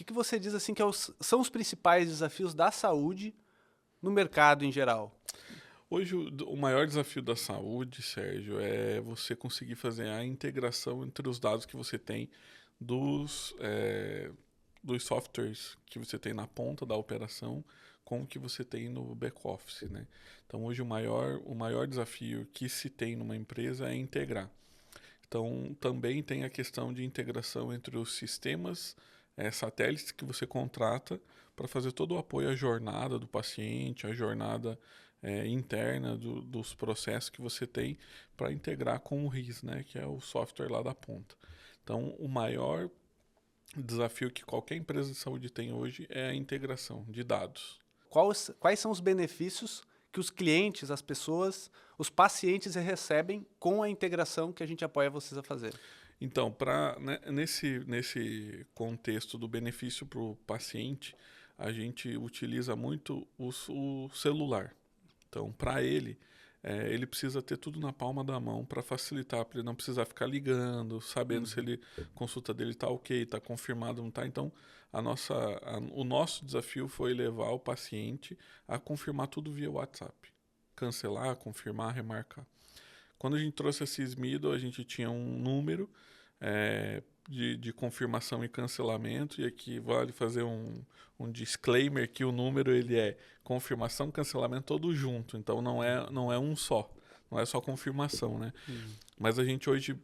que você diz assim que são os principais desafios da saúde no mercado em geral? Hoje, o maior desafio da saúde, Sérgio, é você conseguir fazer a integração entre os dados que você tem dos softwares que você tem na ponta da operação com o que você tem no back-office, né? Então, hoje, o maior desafio que se tem numa empresa é integrar. Então, também tem a questão de integração entre os sistemas satélites que você contrata para fazer todo o apoio à jornada do paciente, à jornada interna dos processos que você tem para integrar com o RIS, né, que é o software lá da ponta. Então, o maior desafio que qualquer empresa de saúde tem hoje é a integração de dados. Quais são os benefícios que os clientes, as pessoas, os pacientes recebem com a integração que a gente apoia vocês a fazer? Então, nesse contexto do benefício para o paciente, a gente utiliza muito o celular. Então, para ele, ele precisa ter tudo na palma da mão para facilitar, para ele não precisar ficar ligando, sabendo se Uhum. a consulta dele está ok, está confirmado, não está. Então, o nosso desafio foi levar o paciente a confirmar tudo via WhatsApp. Cancelar, confirmar, remarcar. Quando a gente trouxe a Sismido, a gente tinha um número de confirmação e cancelamento, e aqui vale fazer um disclaimer que o número ele é confirmação, cancelamento todo junto, então não é um só, não é só confirmação, né? Uhum. Mas a gente hoje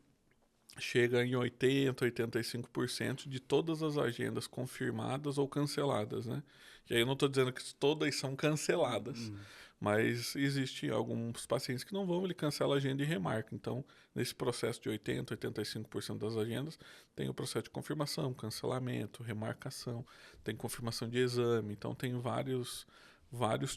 chega em 80, 85% de todas as agendas confirmadas ou canceladas, né? E aí eu não estou dizendo que todas são canceladas, Uhum. mas existem alguns pacientes que não vão, ele cancela a agenda e remarca. Então, nesse processo de 80, 85% das agendas, tem o processo de confirmação, cancelamento, remarcação, tem confirmação de exame, então tem vários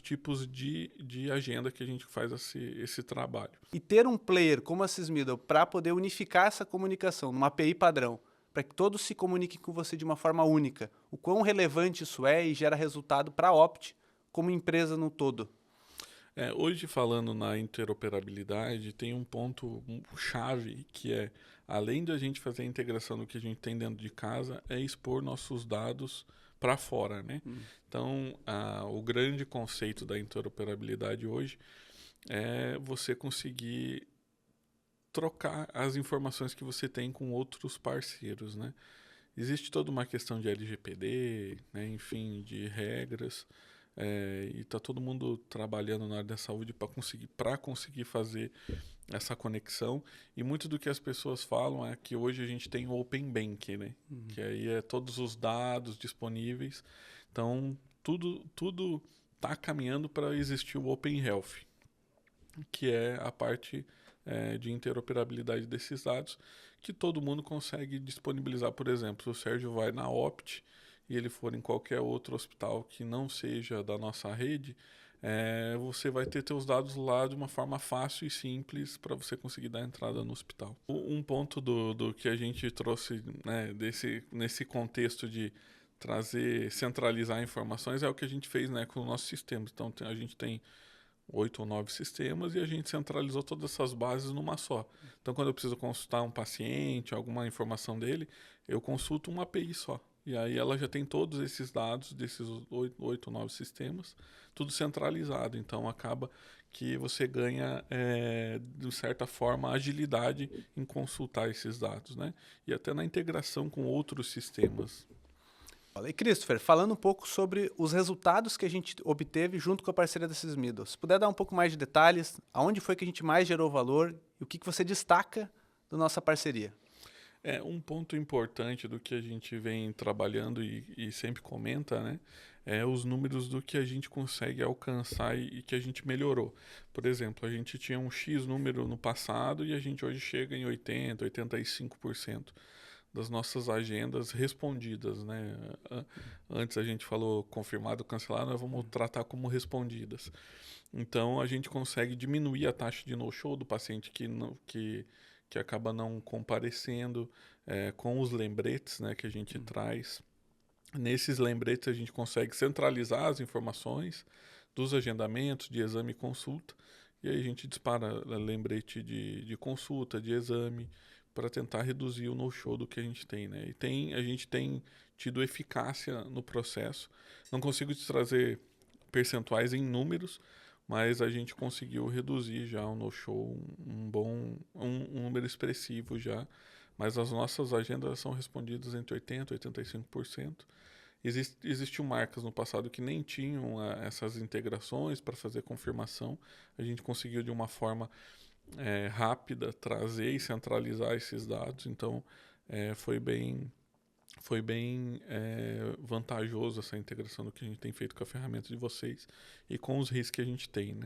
tipos de agenda que a gente faz esse trabalho. E ter um player como a Sysmiddle para poder unificar essa comunicação numa API padrão, para que todos se comuniquem com você de uma forma única, o quão relevante isso é e gera resultado para a Opt como empresa no todo. Hoje, falando na interoperabilidade, tem um ponto chave que é, além de a gente fazer a integração do que a gente tem dentro de casa, é expor nossos dados para fora, né? Então, o grande conceito da interoperabilidade hoje é você conseguir trocar as informações que você tem com outros parceiros, né? Existe toda uma questão de LGPD, né, enfim, de regras, e está todo mundo trabalhando na área da saúde para conseguir fazer essa conexão. E muito do que as pessoas falam é que hoje a gente tem o Open Bank, né, que aí é todos os dados disponíveis. Então, tudo está caminhando para existir o Open Health, que é a parte de interoperabilidade desses dados, que todo mundo consegue disponibilizar. Por exemplo, se o Sérgio vai na Opt e ele for em qualquer outro hospital que não seja da nossa rede, você vai ter seus dados lá de uma forma fácil e simples para você conseguir dar entrada no hospital. Um ponto do que a gente trouxe, né, nesse contexto de centralizar informações é o que a gente fez, né, com o nosso sistema. Então a gente tem 8 ou 9 sistemas e a gente centralizou todas essas bases numa só. Então, quando eu preciso consultar um paciente, alguma informação dele, eu consulto uma API só. E aí ela já tem todos esses dados desses 8 ou 9 sistemas, tudo centralizado. Então, acaba que você ganha, de certa forma, agilidade em consultar esses dados, né? E até na integração com outros sistemas. E Christopher, falando um pouco sobre os resultados que a gente obteve junto com a parceria da Sysmiddle. Se puder dar um pouco mais de detalhes, aonde foi que a gente mais gerou valor e o que você destaca da nossa parceria? Um ponto importante do que a gente vem trabalhando e sempre comenta, né? É os números do que a gente consegue alcançar e que a gente melhorou. Por exemplo, a gente tinha um X número no passado e a gente hoje chega em 80, 85% das nossas agendas respondidas, né? Antes a gente falou confirmado, cancelado, nós vamos tratar como respondidas. Então a gente consegue diminuir a taxa de no-show do paciente que acaba não comparecendo, com os lembretes, né, que a gente traz. Nesses lembretes a gente consegue centralizar as informações dos agendamentos de exame e consulta, e aí a gente dispara lembrete de consulta, de exame, para tentar reduzir o no-show do que a gente tem, né? A gente tem tido eficácia no processo. Não consigo te trazer percentuais em números, mas a gente conseguiu reduzir já o no-show um número expressivo já, mas as nossas agendas são respondidas entre 80% e 85%. Existiam marcas no passado que nem tinham essas integrações para fazer confirmação. A gente conseguiu de uma forma rápida trazer e centralizar esses dados, então foi bem vantajoso essa integração do que a gente tem feito com a ferramenta de vocês e com os riscos que a gente tem, né?